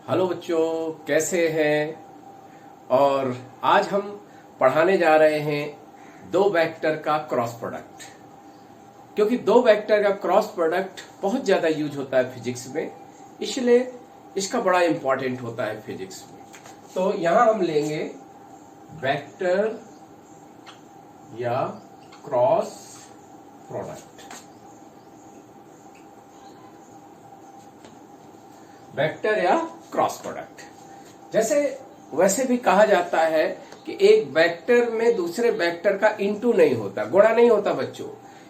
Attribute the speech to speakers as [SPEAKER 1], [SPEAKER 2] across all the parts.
[SPEAKER 1] Hello बच्चों, कैसे हैं। और आज हम पढ़ाने जा रहे हैं दो वेक्टर का क्रॉस प्रोडक्ट। क्योंकि दो वेक्टर का क्रॉस प्रोडक्ट बहुत ज्यादा यूज होता है फिजिक्स में, इसलिए इसका बड़ा इंपॉर्टेंट होता है फिजिक्स में। तो यहां हम लेंगे वेक्टर या क्रॉस प्रोडक्ट। वेक्टर या क्रॉस प्रोडक्ट, जैसे वैसे भी कहा जाता है कि एक वेक्टर में दूसरे वेक्टर का इंटू नहीं होता, गुणा नहीं होता बच्चों,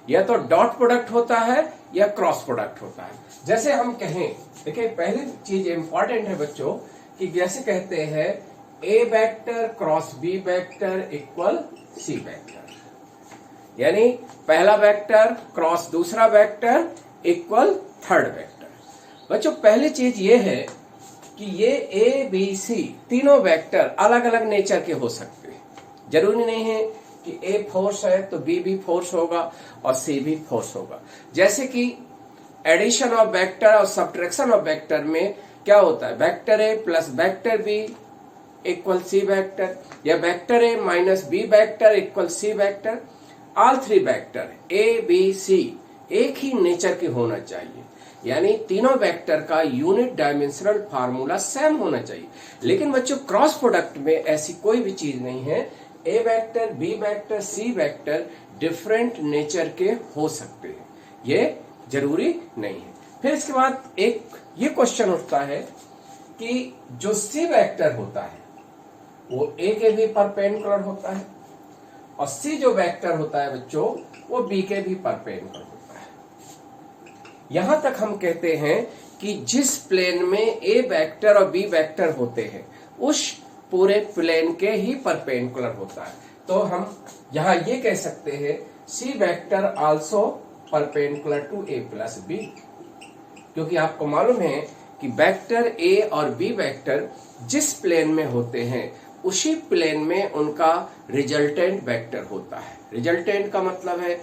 [SPEAKER 1] या तो डॉट प्रोडक्ट होता है या क्रॉस प्रोडक्ट होता है। जैसे हम कहें, देखिए पहली चीज इंपॉर्टेंट है बच्चों कि जैसे कहते हैं A vector cross B vector equal C vector, यानी पहला वेक्टर क्रॉस दूसरा वेक्टर इक्वल थर्ड वेक्टर। बच्चों पहली चीज ये है कि ये ए बी सी तीनों वेक्टर अलग अलग नेचर के हो सकते हैं। जरूरी नहीं है कि ए फोर्स है तो बी भी फोर्स होगा और सी भी फोर्स होगा। जैसे कि एडिशन ऑफ वेक्टर और सब्ट्रैक्शन ऑफ वेक्टर में क्या होता है, vector A plus vector B equal C vector, या vector A minus B vector equal C vector. All three vector A B C एक ही नेचर के होना चाहिए, यानी तीनों वेक्टर का यूनिट डायमेंशनल फार्मूला सेम होना चाहिए। लेकिन बच्चों क्रॉस प्रोडक्ट में ऐसी कोई भी चीज नहीं है। A vector B vector C vector different nature के हो सकते हैं, ये जरूरी नहीं है। फिर इसके बाद एक ये क्वेश्चन उठता है कि जो सी वेक्टर होता है वो ए के भी परपेंडिकुलर होता है, और सी जो वेक्टर होता है बच्चों वो बी के भी परपेंडिकुलर होता है। यहां तक हम कहते हैं कि जिस प्लेन में ए वेक्टर और बी वेक्टर होते हैं उस पूरे प्लेन के ही परपेंडिकुलर होता है। तो हम यहां ये कह सकते हैं C vector also perpendicular to A plus B, क्योंकि आपको मालूम है कि वेक्टर ए और बी वेक्टर जिस प्लेन में होते हैं उसी प्लेन में उनका रिजल्टेंट वेक्टर होता है। रिजल्टेंट का मतलब है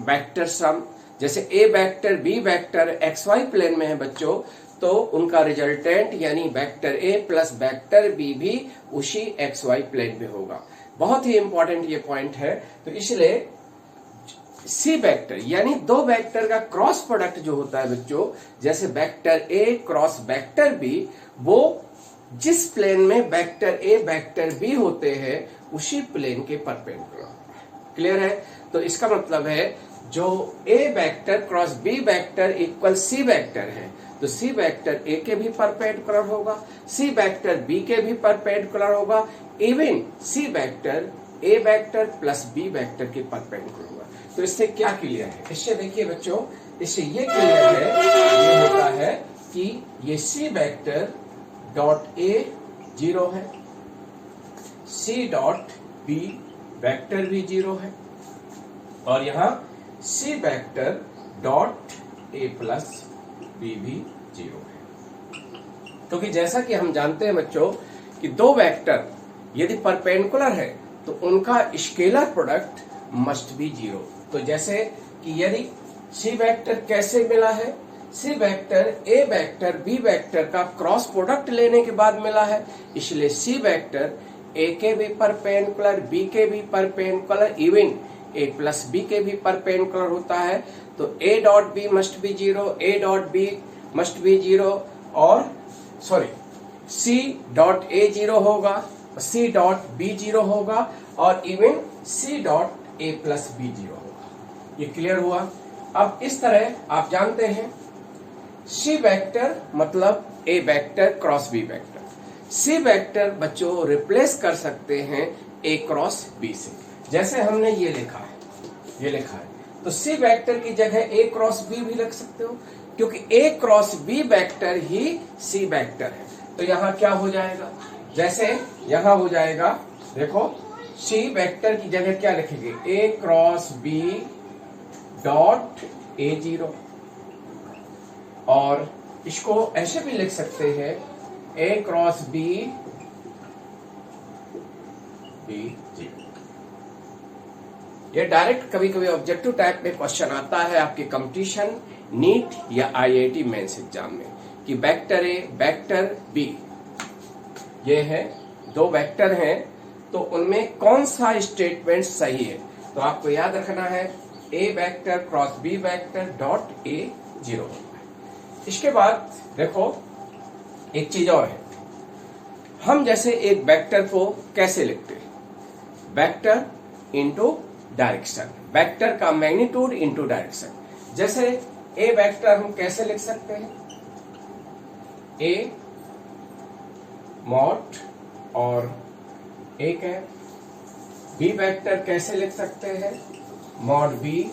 [SPEAKER 1] वेक्टर सम। जैसे A vector B vector X Y plane में है बच्चों, तो उनका रिजल्टेंट यानी vector A plus vector B भी उसी एक्स वाई प्लेन में होगा। बहुत ही इंपॉर्टेंट ये पॉइंट है। तो इसलिए सी वेक्टर यानी दो वेक्टर का क्रॉस प्रोडक्ट जो होता है बच्चों, जैसे vector A cross vector B, वो जिस प्लेन में वेक्टर ए वेक्टर बी होते हैं उसी प्लेन के परपेंडिकुलर। क्लियर है? तो इसका मतलब है जो A vector cross B vector equal C vector है, तो सी वेक्टर ए के भी परपेंडिकुलर होगा, सी वेक्टर बी के भी परपेंडिकुलर होगा, even C vector A vector plus B vector के परपेंडिकुलर होगा। तो इससे क्या क्लियर है? इससे देखिए बच्चों, इससे ये क्लियर है, ये होता है कि ये C vector dot A zero है, सी डॉट बी वेक्टर भी जीरो है, और यहां C vector dot A plus B भी जीरो है। क्योंकि जैसा कि हम जानते हैं बच्चों कि दो वेक्टर यदि परपेंडिकुलर है तो उनका scalar product must be zero. तो जैसे कि यदि सी वेक्टर कैसे मिला है, C vector A vector B vector का क्रॉस प्रोडक्ट लेने के बाद मिला है, इसलिए सी वेक्टर ए के भी परपेंडिकुलर बी के भी perpendicular even A plus B के भी परपेंडिकुलर होता है। तो A dot B must be zero, A dot B must be zero, और sorry C dot A zero होगा, सी डॉट बी जीरो होगा, और even C dot A plus B zero होगा। ये क्लियर हुआ? अब इस तरह आप जानते हैं सी वेक्टर मतलब ए vector cross B vector. C vector बच्चों रिप्लेस कर सकते हैं ए क्रॉस बी से। जैसे हमने ये लिखा है, ये लिखा है, तो सी वेक्टर की जगह ए क्रॉस बी भी लिख सकते हो, क्योंकि ए क्रॉस बी वेक्टर ही सी वेक्टर है। तो यहां क्या हो जाएगा, जैसे यहां हो जाएगा, देखो सी वेक्टर की जगह क्या लिखेंगे, A cross B dot A zero, और इसको ऐसे भी लिख सकते हैं A cross B B zero. ये डायरेक्ट कभी कभी ऑब्जेक्टिव टाइप में क्वेश्चन आता है आपके कंपटीशन नीट या आईआईटी मेंस एग्जाम में कि वेक्टर ए वेक्टर बी ये है, दो वेक्टर हैं, तो उनमें कौन सा स्टेटमेंट सही है? तो आपको याद रखना है A vector cross B vector dot A 0 होता है। इसके बाद देखो एक चीज और है, हम जैसे एक वेक्टर को कैसे लिखते हैं? वेक्टर इंटू डायरेक्शन, वेक्टर का मैग्नीट्यूड इंटू डायरेक्शन। जैसे ए वेक्टर हम कैसे लिख सकते हैं? ए मॉड और ए कैप। बी वेक्टर कैसे लिख सकते हैं? मॉड बी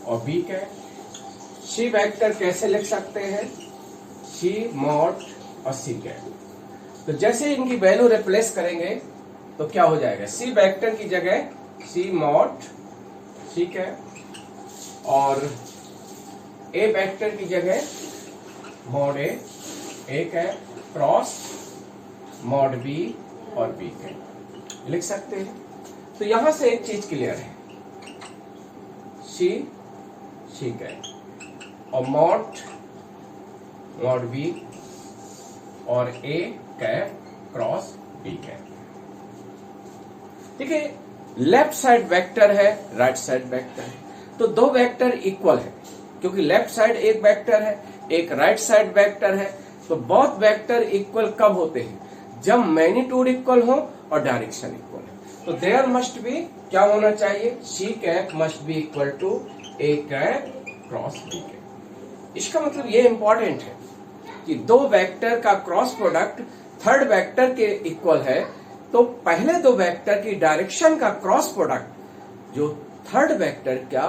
[SPEAKER 1] और बी कैप। सी वेक्टर कैसे लिख सकते हैं? सी मॉड और सी कैप। तो जैसे इनकी वैल्यू रिप्लेस करेंगे तो क्या हो जाएगा? सी वेक्टर की जगह सी मॉड सी कैप और ए वेक्टर की जगह मॉड ए कैप क्रॉस मॉड बी और बी कैप लिख सकते हैं। तो यहां से एक चीज क्लियर है, सी कैप और मॉड बी और ए कैप क्रॉस बी कैप। ठीक है, लेफ्ट साइड वेक्टर है, राइट साइड वेक्टर है, तो दो वेक्टर इक्वल है, क्योंकि लेफ्ट साइड एक वेक्टर है, एक राइट साइड वेक्टर है। तो बोथ वेक्टर इक्वल कब होते हैं? जब मैग्नीट्यूड इक्वल हो और डायरेक्शन इक्वल है। तो देयर मस्ट बी क्या होना चाहिए? C cap must be equal to A cap cross B cap. इसका मतलब ये इंपॉर्टेंट है कि दो वेक्टर का क्रॉस प्रोडक्ट थर्ड वेक्टर के इक्वल है, तो पहले दो वेक्टर की डायरेक्शन का क्रॉस प्रोडक्ट जो थर्ड वेक्टर का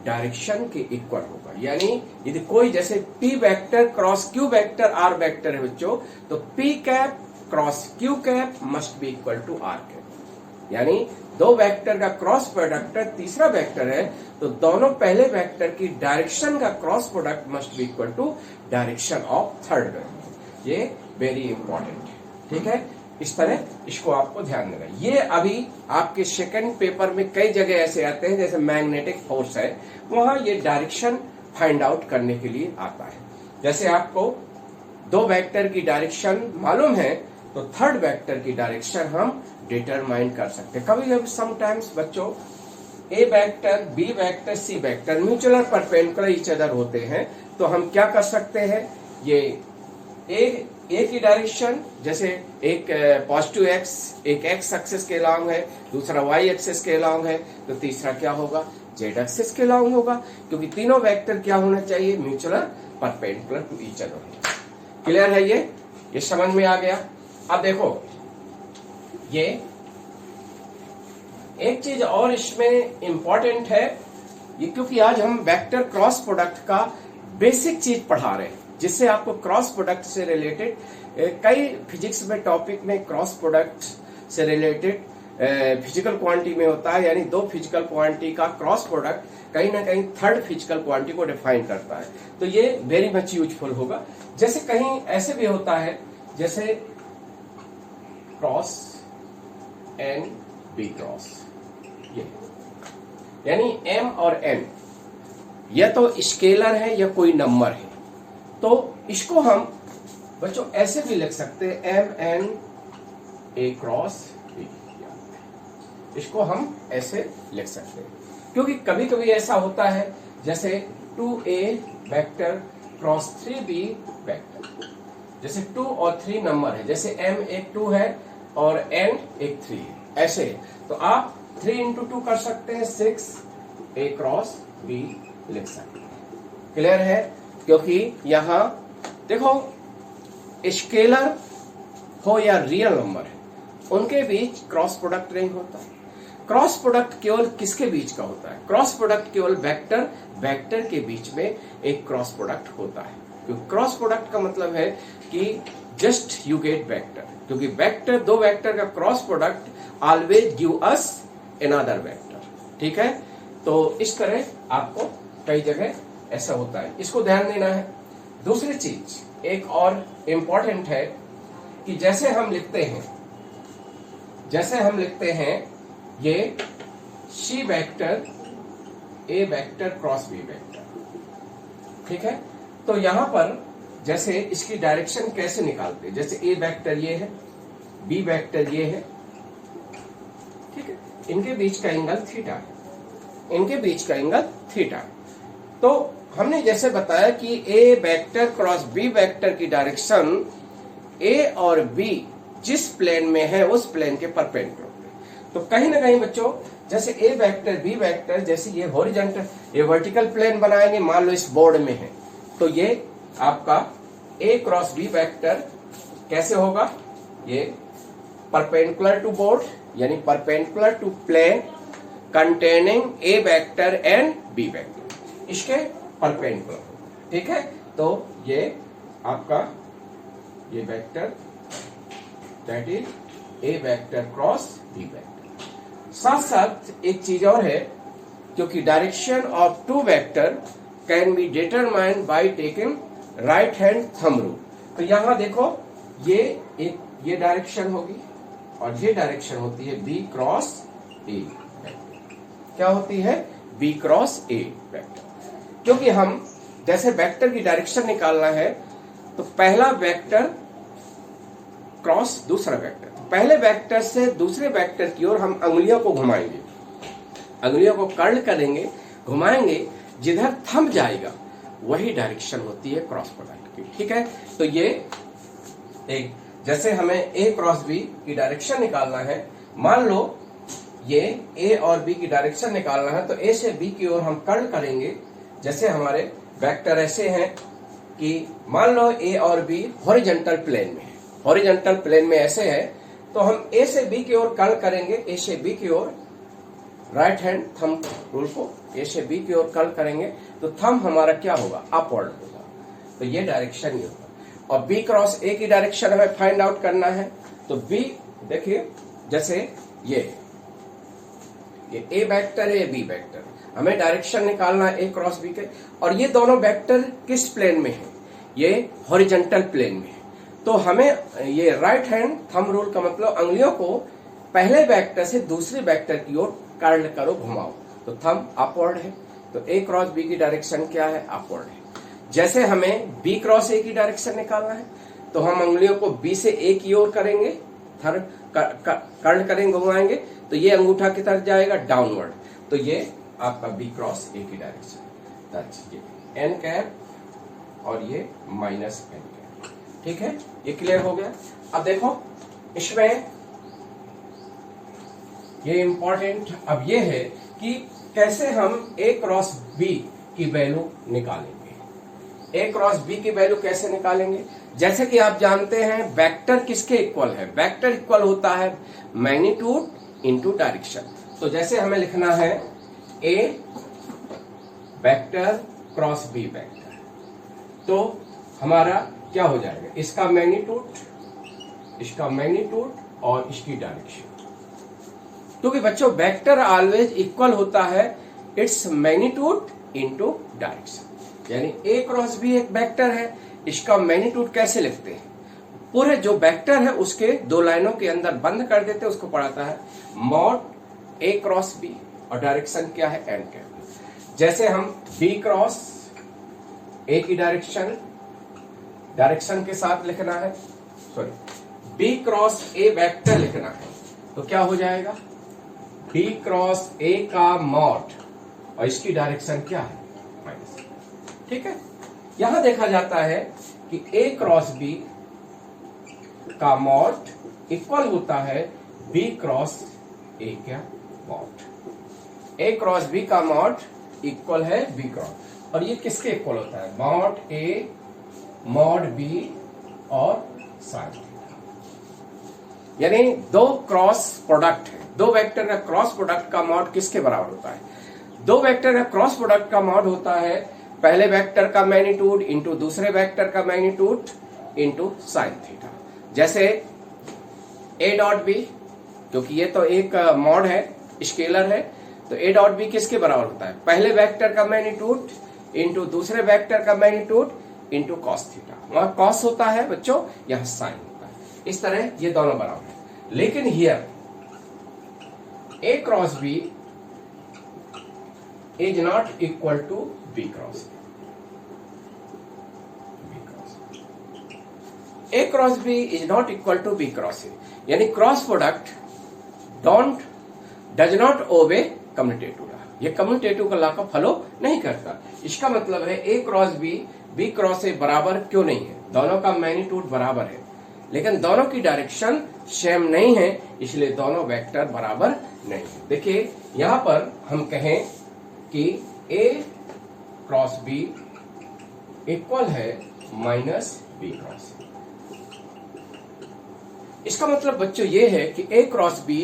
[SPEAKER 1] डायरेक्शन के इक्वल होगा। यानी यदि कोई जैसे P vector cross Q vector R vector है बच्चों, तो P cap cross Q cap must be equal to R cap. यानी दो वेक्टर का क्रॉस प्रोडक्ट तीसरा वेक्टर है, तो दोनों पहले वेक्टर की डायरेक्शन का cross product must be equal to direction of third vector. ये वेरी इंपॉर्टेंट है। ठीक है, इस तरह इसको आपको ध्यान देना। ये अभी आपके सेकंड पेपर में कई जगह ऐसे आते हैं, जैसे मैग्नेटिक फोर्स है, वहां ये डायरेक्शन फाइंड आउट करने के लिए आता है। जैसे आपको दो वेक्टर की डायरेक्शन मालूम है, तो थर्ड वेक्टर की डायरेक्शन हम डिटरमाइन कर सकते हैं। कभी कभी समटाइम्स बच्चों A vector B vector C vector mutual perpendicular each other होते हैं, तो हम क्या कर सकते हैं? ये ए की डायरेक्शन, जैसे एक पॉजिटिव एक्स, एक एक्स एक्सिस के अलॉन्ग है, दूसरा वाई एक्सिस के अलॉन्ग है, तो तीसरा क्या होगा? जेड एक्सिस के अलॉन्ग होगा, क्योंकि तीनों वेक्टर क्या होना चाहिए? Mutual perpendicular to each other. Clear है? ये समझ में आ गया। अब देखो ये एक चीज और इसमें इंपॉर्टेंट है, ये क्योंकि आज हम वेक्टर क्रॉस प्रोडक्ट का बेसिक चीज पढ़ा रहे हैं, जिससे आपको क्रॉस प्रोडक्ट से रिलेटेड कई फिजिक्स में टॉपिक में क्रॉस प्रोडक्ट से रिलेटेड फिजिकल क्वांटिटी में होता है। यानी दो फिजिकल क्वांटिटी का क्रॉस प्रोडक्ट कहीं ना कहीं थर्ड फिजिकल क्वांटिटी को डिफाइन करता है। तो ये वेरी मच यूजफुल होगा। जैसे कहीं ऐसे भी होता है, जैसे क्रॉस एन बी क्रॉस, ये यानी एम और एन या तो स्केलर है या कोई नंबर है, तो इसको हम बच्चों ऐसे भी लिख सकते हैं, M N A cross B. इसको हम ऐसे लिख सकते हैं, क्योंकि कभी कभी ऐसा होता है जैसे 2a vector cross 3b vector, जैसे 2 और 3 नंबर है, जैसे m एक 2 है और n एक 3 है, ऐसे। तो आप 3 इंटू 2 कर सकते हैं, 6a क्रॉस b लिख सकते हैं। क्लियर है? क्योंकि यहां देखो स्केलर हो या रियल नंबर है, उनके बीच क्रॉस प्रोडक्ट नहीं होता। क्रॉस प्रोडक्ट केवल किसके बीच का होता है? क्रॉस प्रोडक्ट केवल वेक्टर के बीच में एक क्रॉस प्रोडक्ट होता है। क्योंकि क्रॉस प्रोडक्ट का मतलब है कि जस्ट यू गेट वेक्टर, क्योंकि वेक्टर दो वेक्टर का cross product always give us another vector. ठीक है, तो इस तरह आपको कई जगह ऐसा होता है, इसको ध्यान देना है। दूसरी चीज एक और इंपॉर्टेंट है कि जैसे हम लिखते हैं ये C vector A vector cross B vector. ठीक है, तो यहां पर जैसे इसकी डायरेक्शन कैसे निकालते हैं? जैसे ए वेक्टर ये है बी वेक्टर ये है, ठीक है, इनके बीच का एंगल थीटा है, इनके बीच का एंगल थीटा है। तो हमने जैसे बताया कि ए वेक्टर क्रॉस बी वेक्टर की डायरेक्शन ए और बी जिस प्लेन में है उस प्लेन के परपेंडिकुलर। तो कहीं ना कहीं बच्चों जैसे ए वेक्टर बी वेक्टर, जैसे ये हॉरिजॉन्टल ये वर्टिकल प्लेन बनाएंगे, मान लो इस बोर्ड में है, तो ये आपका ए क्रॉस बी वेक्टर कैसे होगा, ये परपेंडिकुलर टू बोर्ड यानी perpendicular to plane containing A vector and B vector, इसके परपेंडिकुलर, ठीक है। तो ये आपका ये vector that is A vector cross B vector. साथ साथ एक चीज और है, क्योंकि direction of two vector can be determined by taking right hand thumb rule. तो यहां देखो ये डायरेक्शन होगी और ये डायरेक्शन होती है बी क्रॉस ए वेक्टर। क्या होती है? B cross A vector. क्योंकि हम जैसे वेक्टर की डायरेक्शन निकालना है तो पहला वेक्टर क्रॉस दूसरा वेक्टर, पहले वेक्टर से दूसरे वेक्टर की ओर हम अंगुलियों को घुमाएंगे, अंगुलियों को कर्ल करेंगे, घुमाएंगे, जिधर थंब जाएगा वही डायरेक्शन होती है क्रॉस प्रोडक्ट की, ठीक है। तो ये एक जैसे हमें ए क्रॉस बी की डायरेक्शन निकालना है, मान लो ये ए और बी की डायरेक्शन निकालना है, तो ए से बी की ओर हम कर्ल करेंगे। जैसे हमारे वेक्टर ऐसे हैं कि मान लो ए और बी हॉरिजॉन्टल प्लेन में है, हॉरिजॉन्टल प्लेन में ऐसे है, तो हम ए से बी की ओर कर्ल करेंगे, ए से बी की ओर राइट हैंड थंब रूल को ए से बी की ओर कर्ल करेंगे तो थंब हमारा क्या होगा? अपवर्ड होगा। तो ये डायरेक्शन ही होगा। और बी क्रॉस ए की डायरेक्शन हमें फाइंड आउट करना है, तो बी देखिए जैसे ये ए वेक्टर है, बी वेक्टर, हमें डायरेक्शन निकालना है ए क्रॉस बी के, और ये दोनों वेक्टर किस प्लेन में है? ये हॉरिजॉन्टल प्लेन में है। तो हमें ये राइट हैंड थंब रूल का मतलब अंगुलियों को पहले वेक्टर से दूसरे वेक्टर की ओर कर्ल करो, घुमाओ, तो थंब अपवर्ड है। तो ए क्रॉस बी की डायरेक्शन क्या है? अपवर्ड है। जैसे हमें बी क्रॉस ए की डायरेक्शन निकालना है तो हम अंगुलियों को बी से ए की ओर करेंगे, कर्ल करेंगे, घुमाएंगे, तो ये अंगूठा की तरफ जाएगा डाउनवर्ड, तो ये आपका बी क्रॉस ए की डायरेक्शन, ये एन कैप और ये माइनस एन कैप, ठीक है। ये क्लियर हो गया। अब देखो इसमें ये इंपॉर्टेंट अब ये है कि कैसे हम ए क्रॉस बी की वैल्यू निकालेंगे। ए क्रॉस बी की वैल्यू कैसे निकालेंगे? जैसे कि आप जानते हैं वेक्टर किसके इक्वल है? वेक्टर इक्वल होता है मैग्नीट्यूड इनटू डायरेक्शन। तो जैसे हमें लिखना है A vector cross B vector, तो हमारा क्या हो जाएगा? इसका मैग्नीट्यूड और इसकी डायरेक्शन। क्योंकि बच्चों वेक्टर ऑलवेज इक्वल होता है इट्स मैग्नीट्यूड इनटू डायरेक्शन। यानी ए क्रॉस बी एक वेक्टर है, इसका मैग्नीट्यूड कैसे लिखते हैं? पूरे जो वेक्टर है उसके दो लाइनों के अंदर बंद कर देते हैं, उसको पढ़ाता है मॉड ए क्रॉस बी, और डायरेक्शन क्या है? N cap. जैसे हम बी क्रॉस ए की डायरेक्शन के साथ लिखना है, sorry B cross A vector लिखना है, तो क्या हो जाएगा? बी क्रॉस ए का मॉड और इसकी डायरेक्शन क्या है? माइनस, ठीक है। यहां देखा जाता है कि ए क्रॉस बी का मॉड इक्वल होता है बी क्रॉस ए का मॉड। ए क्रॉस बी का मॉड इक्वल है बी क्रॉस, और ये किसके इक्वल होता है? मॉड ए मॉड बी और साइन थीटा। यानी दो क्रॉस प्रोडक्ट है, दो वेक्टर का क्रॉस प्रोडक्ट का मॉड किसके बराबर होता है? दो वेक्टर का क्रॉस प्रोडक्ट का मॉड होता है पहले वेक्टर का मैग्नीट्यूड इंटू दूसरे वेक्टर का मैग्नीट्यूड इंटू साइन थीटा। जैसे ए डॉट बी, क्योंकि ये तो एक मॉड है, स्केलर है, तो ए डॉट बी किसके बराबर होता है? पहले वेक्टर का मैग्नीट्यूड इंटू दूसरे वेक्टर का मैग्नीट्यूड इंटू कॉस थीटा। वहां कॉस होता है बच्चों, यहां साइन होता है। इस तरह ये दोनों बराबर है। लेकिन here A cross B is not equal to B cross A cross B is not equal to B cross A, यानी cross product does not obey commutative law, ये कम्यूटेटिव लॉ का फॉलो नहीं करता। इसका मतलब है A cross B cross A बराबर क्यों नहीं है, दोनों का मैग्नीट्यूड बराबर है लेकिन दोनों की डायरेक्शन सेम नहीं है, इसलिए दोनों वेक्टर बराबर नहीं है। देखिए यहां पर हम कहें कि ए क्रॉस बी इक्वल है माइनस बी क्रॉस ए, इसका मतलब बच्चों ये है कि A cross B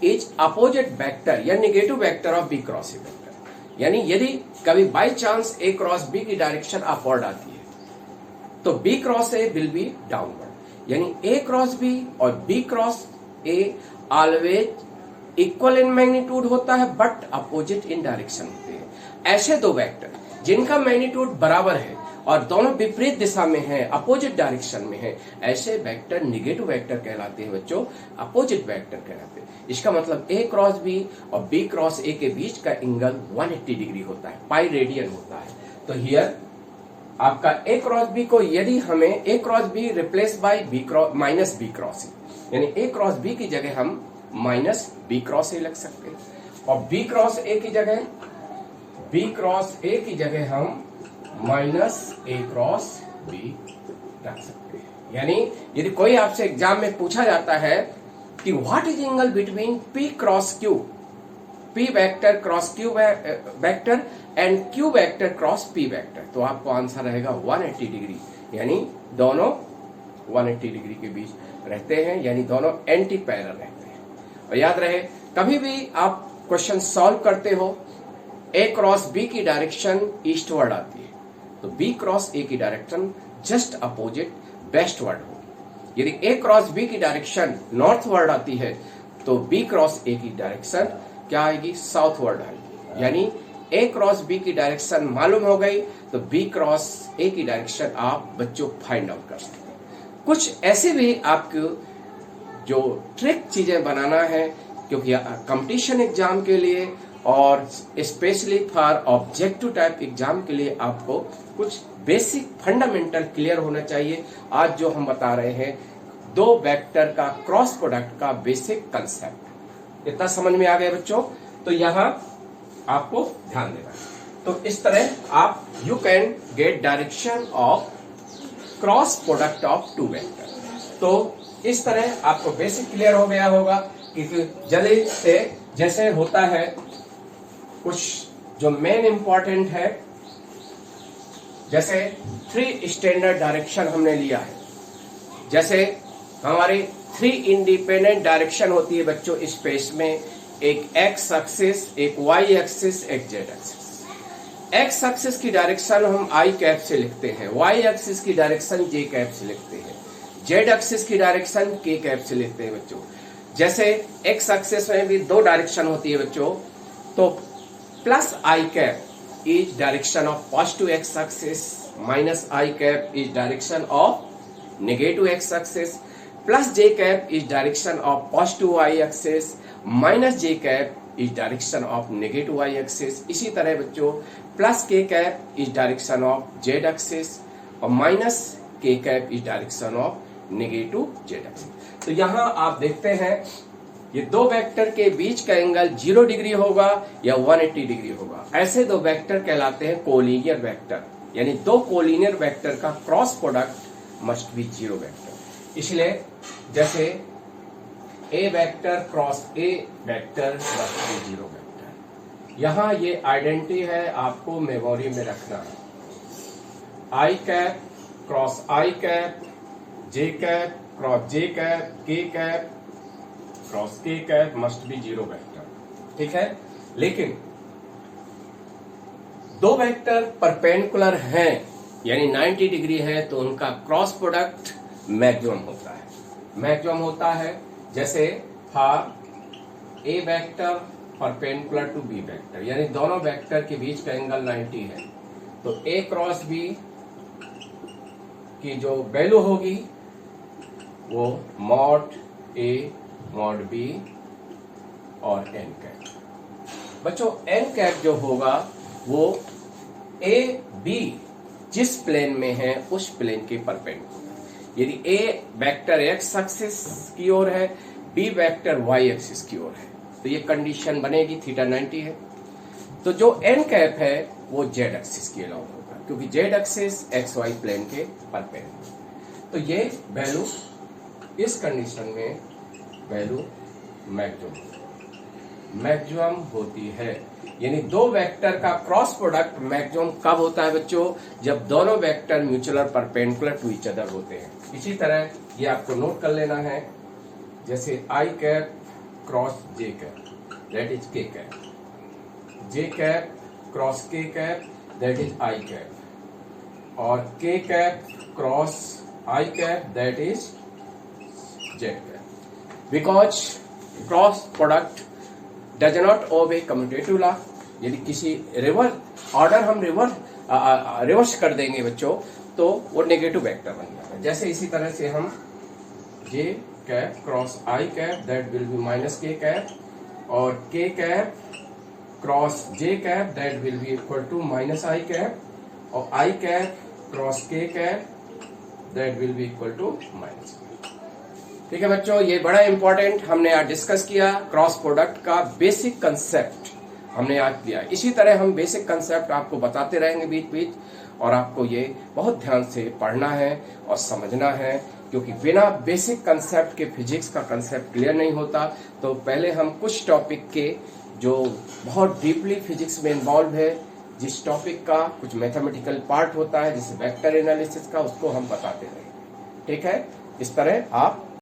[SPEAKER 1] is opposite vector या negative vector of B cross A vector, यानी यदि कभी by chance A cross B की डायरेक्शन अपवर्ड आती है तो B cross A will be downward, यानी ए क्रॉस बी और B cross A always equal in magnitude होता है बट अपोजिट इन डायरेक्शन होते हैं। ऐसे दो वेक्टर जिनका मैग्नीट्यूड बराबर है और दोनों विपरीत दिशा में है, अपोजिट डायरेक्शन में है, ऐसे वेक्टर नेगेटिव वेक्टर कहलाते हैं बच्चों, अपोजिट वेक्टर कहलाते हैं। इसका मतलब ए क्रॉस बी और बी क्रॉस ए के बीच का एंगल 180 डिग्री होता है, पाई रेडियन होता है। तो हियर आपका ए क्रॉस बी को यदि हमें A cross B replace by B cross minus B cross A, यानी ए क्रॉस बी की जगह हम माइनस बी क्रॉस ए लग सकते हैं और बी क्रॉस ए की जगह हम माइनस ए क्रॉस बी रख सकते हैं। यानी यदि कोई आपसे एग्जाम में पूछा जाता है कि what is angle between P cross Q, P vector cross Q vector and Q vector cross P vector, तो आपको आंसर रहेगा 180 डिग्री, यानी दोनों 180 डिग्री के बीच रहते हैं, यानी दोनों एंटी पैरेलल रहते हैं। और याद रहे कभी भी आप क्वेश्चन सॉल्व करते हो ए क्रॉस बी की डायरेक्शन ईस्टवर्ड आती है तो बी क्रॉस ए की डायरेक्शन जस्ट अपोजिट वेस्टवर्ड होगी। यदि ए क्रॉस बी की डायरेक्शन नॉर्थवर्ड आती है तो बी क्रॉस ए की डायरेक्शन क्या आएगी, साउथवर्ड आएगी। यानी ए क्रॉस बी की डायरेक्शन मालूम हो गई तो बी क्रॉस ए की डायरेक्शन आप बच्चों फाइंड आउट कर सकते हैं। कुछ ऐसे भी आपको जो ट्रिक चीजें बनाना है, क्योंकि कंपटीशन एग्जाम के लिए और specially for objective type exam के लिए आपको कुछ बेसिक फंडामेंटल क्लियर होना चाहिए। आज जो हम बता रहे हैं दो वेक्टर का क्रॉस प्रोडक्ट का बेसिक कंसेप्ट, इतना समझ में आ गया बच्चों? तो यहां आपको ध्यान देना। तो इस तरह आप you can get direction of cross product of two vector. तो इस तरह आपको बेसिक क्लियर हो गया होगा कि जल्दी से जैसे होता है कुछ जो मेन इंपॉर्टेंट है, जैसे 3 स्टैंडर्ड डायरेक्शन हमने लिया है, जैसे हमारी 3 इंडिपेंडेंट डायरेक्शन होती है बच्चों स्पेस में, एक एक्स एक्सिस, एक वाई एक्सिस, एक जेड एक्सिस। एक्स एक्सिस की डायरेक्शन हम आई कैप से लिखते हैं, वाई एक्सिस की डायरेक्शन जे कैप से लिखते हैं, जेड एक्सिस की डायरेक्शन के कैप से लिखते हैं बच्चों। जैसे एक्स एक्सिस में भी 2 डायरेक्शन होती है बच्चों, तो plus I cap is direction of positive X axis, minus I cap is direction of negative X axis, plus J cap is direction of positive Y axis, minus J cap is direction of negative Y axis. इसी तरह बच्चों plus K cap is direction of Z axis और minus K cap is direction of negative Z axis. तो यहां आप देखते हैं ये दो वेक्टर के बीच का एंगल 0 डिग्री होगा या 180 डिग्री होगा। ऐसे दो वेक्टर कहलाते हैं कोलिनियर वेक्टर, यानी दो कोलिनियर वेक्टर का cross product must be 0 vector. इसलिए जैसे A vector cross A vector must be 0 vector. यहां ये आइडेंटिटी है, आपको मेमोरी में रखना है। I cap cross I cap, J cap cross J cap, K cap cross K cap must be 0 vector, ठीक है। लेकिन दो वेक्टर परपेंडिकुलर हैं यानी 90 डिग्री है तो उनका क्रॉस प्रोडक्ट मैक्सिमम होता है, मैक्सिमम होता है। जैसे for A vector perpendicular to B vector, यानी दोनों वेक्टर के बीच का एंगल 90 है, तो ए क्रॉस बी की जो वैल्यू होगी वो मॉड ए मॉड बी और एन कैप। बच्चों एन कैप जो होगा वो ए बी जिस प्लेन में है उस प्लेन के परपेंडिकुलर, यदि ए वेक्टर एक्स एक्सिस की ओर है, बी वेक्टर वाई एक्सिस की ओर है, तो ये कंडीशन बनेगी थीटा 90 है। तो जो एन कैप है वो जेड एक्सिस के अलाउ होगा, क्योंकि Z axis X Y plane के परपेंडिकुलर। तो ये वैल्यू इस कंडीशन में वैल्यू मैक्सिमम होती है। यानी दो वेक्टर का क्रॉस प्रोडक्ट मैक्सिमम कब होता है बच्चों? जब दोनों vector mutual perpendicular to each other होते हैं। इसी तरह ये आपको नोट कर लेना है, जैसे I cap cross J cap that is K cap, J cap cross K cap that is I cap, और K cap cross I cap that is Z cap. Because cross product does not obey commutative law. यदि किसी reverse order हम reverse कर देंगे बच्चों, तो वो negative vector बन जाता है। जैसे इसी तरह से हम J cap cross I cap that will be minus K cap, और K cap cross J cap that will be equal to minus I cap, और I cap cross K cap that will be equal to minus. ठीक है बच्चों, ये बड़ा important हमने आज discuss किया। क्रॉस प्रोडक्ट का बेसिक कंसेप्ट हमने आज दिया। इसी तरह हम बेसिक कंसेप्ट आपको बताते रहेंगे बीच बीच, और आपको ये बहुत ध्यान से पढ़ना है और समझना है, क्योंकि बिना बेसिक कंसेप्ट के फिजिक्स का कंसेप्ट क्लियर नहीं होता। तो पहले हम कुछ टॉपिक के जो बहुत डीपली फिजिक्स में इन्वॉल्व है, जिस टॉपिक का कुछ मैथमेटिकल पार्ट होता है, जैसे वेक्टर एनालिसिस का, उसको हम बताते रहेंगे। ठीक है, इस तरह आप